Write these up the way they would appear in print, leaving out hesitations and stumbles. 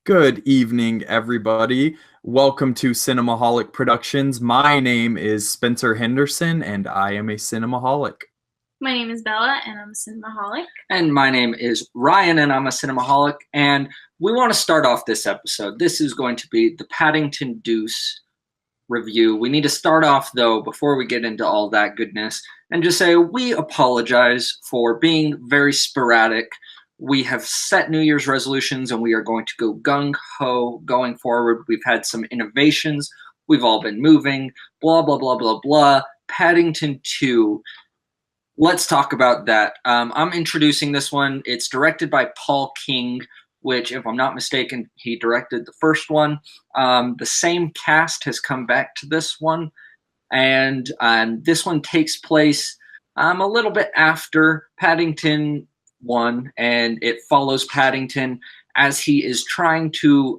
Good evening, everybody. Welcome to Cinemaholic Productions. My name is Spencer Henderson, and I am a cinemaholic. My name is Bella, and I'm a cinemaholic. And my name is Ryan, and I'm a cinemaholic. And we want to start off this episode. This is going to be the Paddington Deuce review. We need to start off, though, before we get into all that goodness, and just say we apologize for being very sporadic. We have set New Year's resolutions, and we are going to go gung-ho going forward. We've had some innovations. We've all been moving, blah, blah, blah, blah, blah. Paddington 2. Let's talk about that. I'm introducing this one. It's directed by Paul King, which, if I'm not mistaken, he directed the first one. The same cast has come back to this one, and this one takes place a little bit after Paddington 1, and it follows Paddington as he is trying to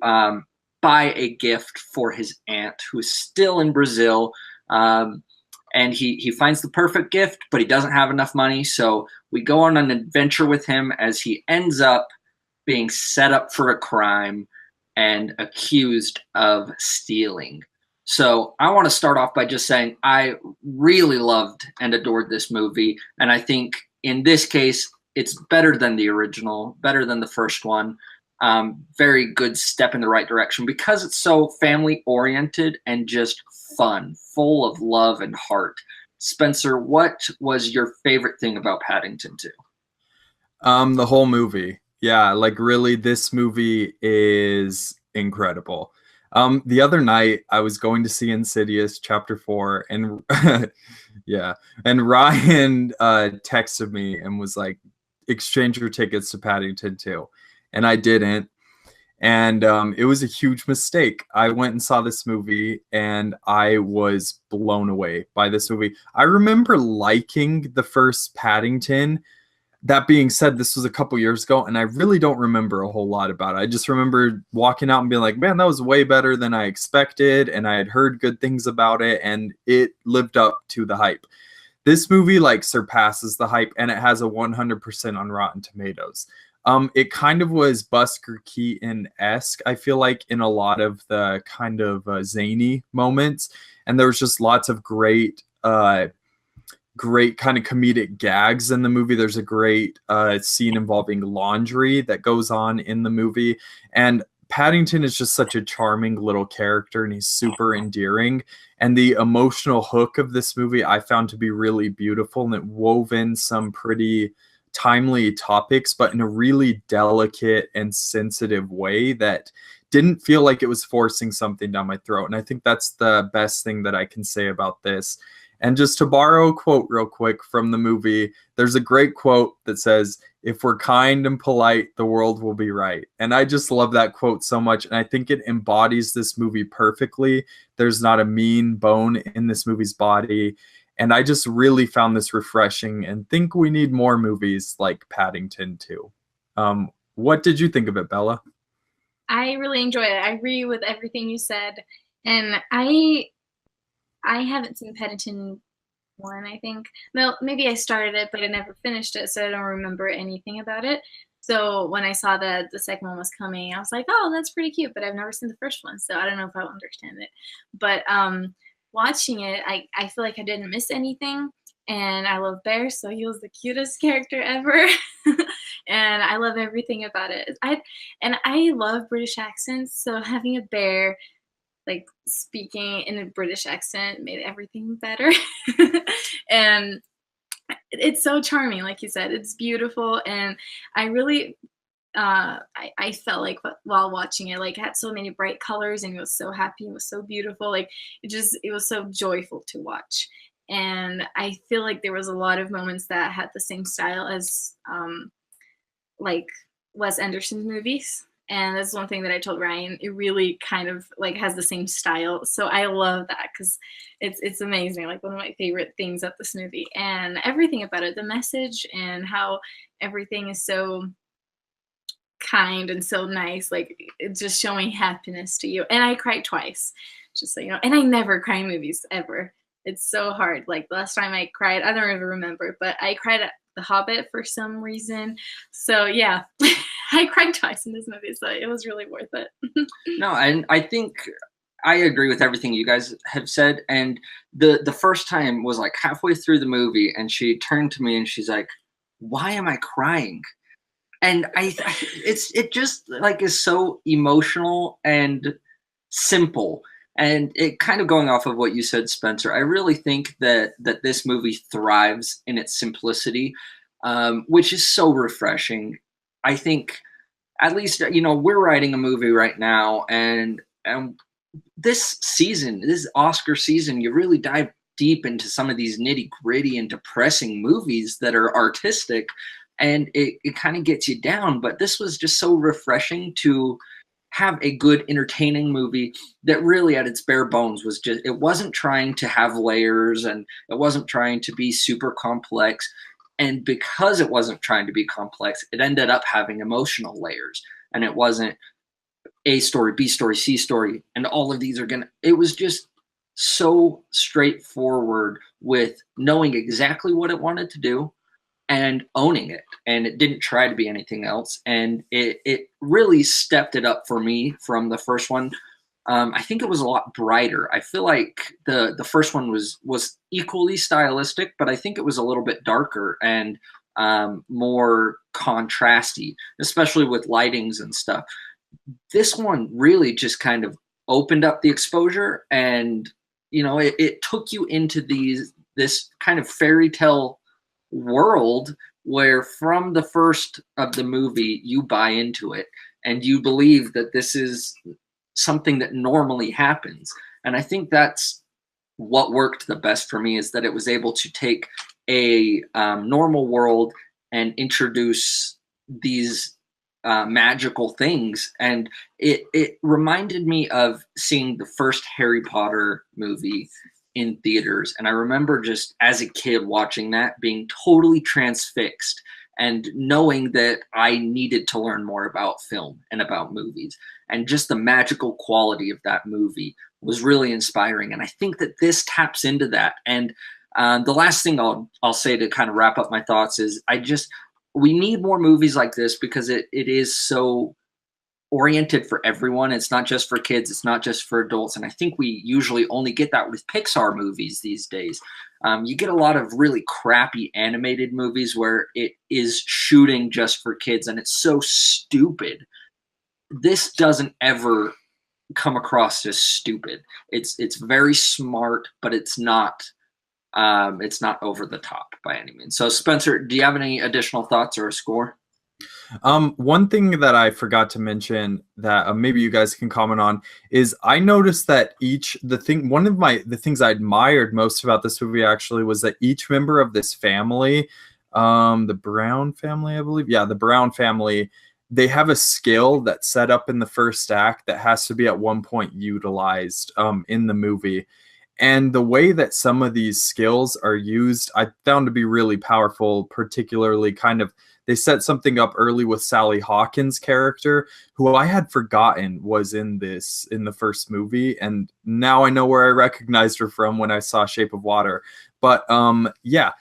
buy a gift for his aunt, who is still in Brazil. And he finds the perfect gift, but he doesn't have enough money. So we go on an adventure with him as he ends up being set up for a crime and accused of stealing. So I want to start off by just saying I really loved and adored this movie. And I think in this case, it's better than the original, better than the first one. Very good step in the right direction because it's so family oriented and just fun, full of love and heart. Spencer, what was your favorite thing about Paddington 2? The whole movie. Yeah, like really, this movie is incredible. The other night I was going to see Insidious Chapter 4, and yeah, and Ryan texted me and was like, exchange your tickets to Paddington 2. And I didn't. And it was a huge mistake. I went and saw this movie, and I was blown away by this movie. I remember liking the first Paddington. That being said, this was a couple years ago, and I really don't remember a whole lot about it. I just remember walking out and being like, man, that was way better than I expected, and I had heard good things about it, and it lived up to the hype. This movie like surpasses the hype, and it has a 100% on Rotten Tomatoes. It kind of was Buster Keaton-esque, I feel like, in a lot of the kind of zany moments. And there was just lots of great kind of comedic gags in the movie. There's a great scene involving laundry that goes on in the movie. And Paddington is just such a charming little character, and he's super endearing. And the emotional hook of this movie I found to be really beautiful, and it wove in some pretty timely topics, but in a really delicate and sensitive way that didn't feel like it was forcing something down my throat. And I think that's the best thing that I can say about this. And just to borrow a quote real quick from the movie, there's a great quote that says, if we're kind and polite, the world will be right. And I just love that quote so much. And I think it embodies this movie perfectly. There's not a mean bone in this movie's body. And I just really found this refreshing and think we need more movies like Paddington 2. What did you think of it, Bella? I really enjoyed it. I agree with everything you said, and I haven't seen Paddington 1. I think well, maybe I started it, but I never finished it, so I don't remember anything about it. So when I saw that the second one was coming, I was like, oh, that's pretty cute, but I've never seen the first one, so I don't know if I'll understand it. But watching it, I feel like I didn't miss anything. And I love Bear, so he was the cutest character ever. And I love everything about it. I love British accents, so having a bear like speaking in a British accent made everything better. And it's so charming, like you said. It's beautiful, and I really I felt like while watching it, like it had so many bright colors, and it was so happy, it was so beautiful, like it was so joyful to watch. And I feel like there was a lot of moments that had the same style as like Wes Anderson's movies. And that's one thing that I told Ryan. It really kind of like has the same style, so I love that because it's amazing. Like one of my favorite things of this movie, and everything about it, the message and how everything is so kind and so nice, like it's just showing happiness to you. And I cried twice, just so you know. And I never cry in movies ever. It's so hard. Like the last time I cried, I don't even remember, but I cried at The Hobbit for some reason. So yeah. I cried twice in this movie, so it was really worth it. No, and I think I agree with everything you guys have said. And the first time was like halfway through the movie, and she turned to me and she's like, "Why am I crying?" And it just like is so emotional and simple. And it kind of going off of what you said, Spencer, I really think that this movie thrives in its simplicity, which is so refreshing. I think at least, you know, we're writing a movie right now, and this season, this Oscar season, you really dive deep into some of these nitty gritty and depressing movies that are artistic, and it kind of gets you down. But this was just so refreshing to have a good, entertaining movie that really at its bare bones was just, it wasn't trying to have layers, and it wasn't trying to be super complex. And because it wasn't trying to be complex, it ended up having emotional layers. And it wasn't A story, B story, C story, and all of these are gonna, it was just so straightforward with knowing exactly what it wanted to do and owning it. And it didn't try to be anything else. And it really stepped it up for me from the first one. I think it was a lot brighter. I feel like the first one was equally stylistic, but I think it was a little bit darker and more contrasty, especially with lightings and stuff. This one really just kind of opened up the exposure, and you know, it took you into this kind of fairy tale world where from the first of the movie you buy into it and you believe that this is something that normally happens. And I think that's what worked the best for me, is that it was able to take a normal world and introduce these magical things. And it reminded me of seeing the first Harry Potter movie in theaters. And I remember just as a kid watching that, being totally transfixed and knowing that I needed to learn more about film and about movies. And just the magical quality of that movie was really inspiring. And I think that this taps into that. And the last thing I'll say to kind of wrap up my thoughts is we need more movies like this, because it is so oriented for everyone. It's not just for kids. It's not just for adults. And I think we usually only get that with Pixar movies these days. You get a lot of really crappy animated movies where it is shooting just for kids, and it's so stupid. This doesn't ever come across as stupid. It's very smart, but it's not over the top by any means. So Spencer, do you have any additional thoughts or a score? One thing that I forgot to mention that maybe you guys can comment on is I noticed that one of the things I admired most about this movie actually was that each member of this family, the Brown family, I believe, yeah, the Brown family, they have a skill that's set up in the first act that has to be at one point utilized in the movie. And the way that some of these skills are used, I found to be really powerful, particularly they set something up early with Sally Hawkins' character, who I had forgotten was in the first movie. And now I know where I recognized her from when I saw Shape of Water. But yeah,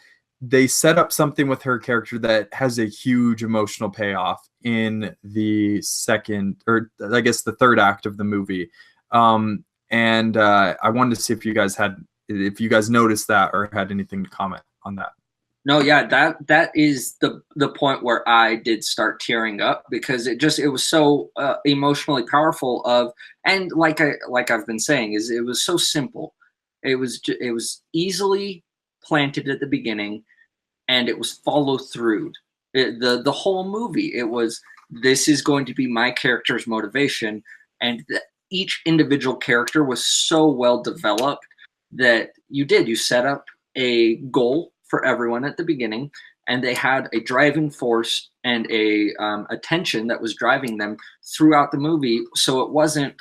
they set up something with her character that has a huge emotional payoff in the second, or I guess the third act of the movie. And I wanted to see if you guys noticed that or had anything to comment on that. No, yeah, that is the point where I did start tearing up, because it was so emotionally powerful and like I've been saying, is it was so simple. It was easily planted at the beginning, and it was follow through. The whole movie, it was, this is going to be my character's motivation, and each individual character was so well developed that you set up a goal for everyone at the beginning, and they had a driving force and a tension that was driving them throughout the movie. So it wasn't,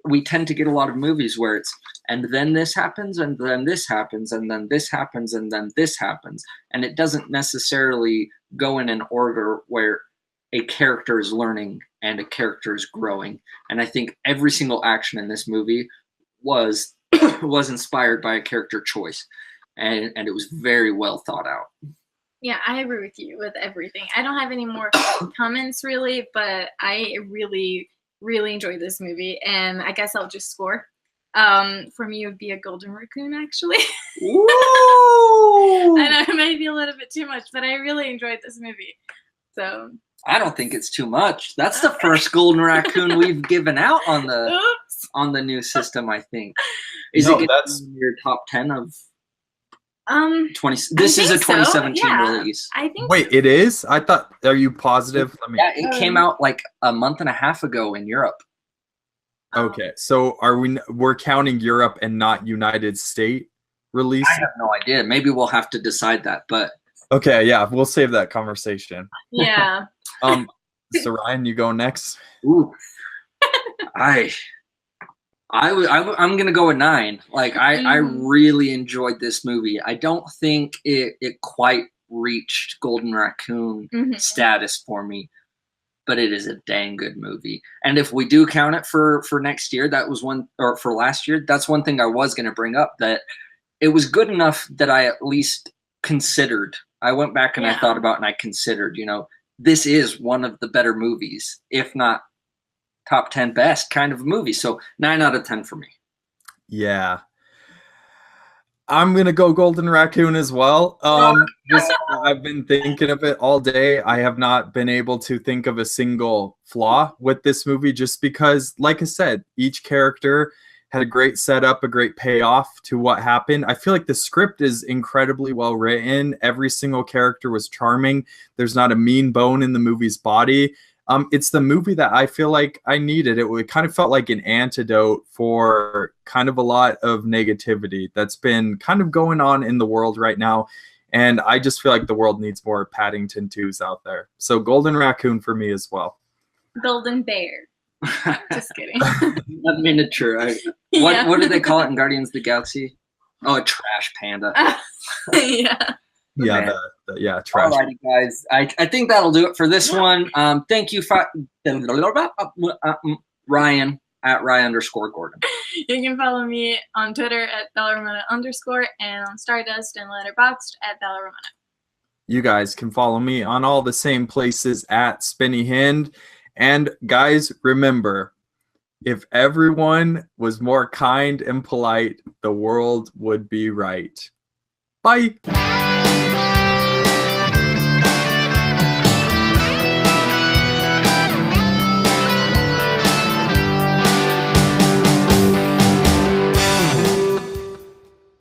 we tend to get a lot of movies where it's, and then this happens, and then this happens, and then this happens, and then this happens. And it doesn't necessarily go in an order where a character is learning and a character is growing. And I think every single action in this movie was inspired by a character choice. And it was very well thought out. Yeah, I agree with you with everything. I don't have any more comments really, but I really, really enjoyed this movie, and I guess I'll just score. For me, it would be a golden raccoon, actually. Ooh! I know it might be a little bit too much, but I really enjoyed this movie. So I don't think it's too much. That's the first golden raccoon we've given out on the oops. on the new system, I think. Is No, it gonna that's- be in your top 10 of 20? I This is a think so, 2017 yeah. release. I think Wait, it is? I thought. Are you positive? Let me. Yeah, it came out like a month and a half ago in Europe. Okay, so we're counting Europe and not United States release? I have no idea. Maybe we'll have to decide that, but Okay, yeah, we'll save that conversation. Yeah. So Ryan, you go next. ooh, I'm gonna go with 9. Like I really enjoyed this movie. I don't think it quite reached Golden Raccoon status for me, but it is a dang good movie. And if we do count it for next year, that was one, or for last year, that's one thing I was gonna bring up, that it was good enough that I at least considered. I went back and I thought about and I considered, this is one of the better movies, if not top 10 best kind of movie. So 9 out of 10 for me. Yeah. I'm gonna go Golden Raccoon as well. I've been thinking of it all day. I have not been able to think of a single flaw with this movie, just because, like I said, each character had a great setup, a great payoff to what happened. I feel like the script is incredibly well written. Every single character was charming. There's not a mean bone in the movie's body. It's the movie that I feel like I needed. It kind of felt like an antidote for kind of a lot of negativity that's been kind of going on in the world right now. And I just feel like the world needs more Paddington 2s out there. So Golden Raccoon for me as well. Golden Bear. Just kidding. A miniature. What do they call it in Guardians of the Galaxy? Oh, a trash panda. Yeah. Yeah, trash. Alrighty, guys. I think that'll do it for this one. Thank you, Ryan at Ryan_Gordon. You can follow me on Twitter at @Bella_, and on Stardust and Letterboxd at Bella. You guys can follow me on all the same places at Spinny Hind. And guys, remember, if everyone was more kind and polite, the world would be right. Bye.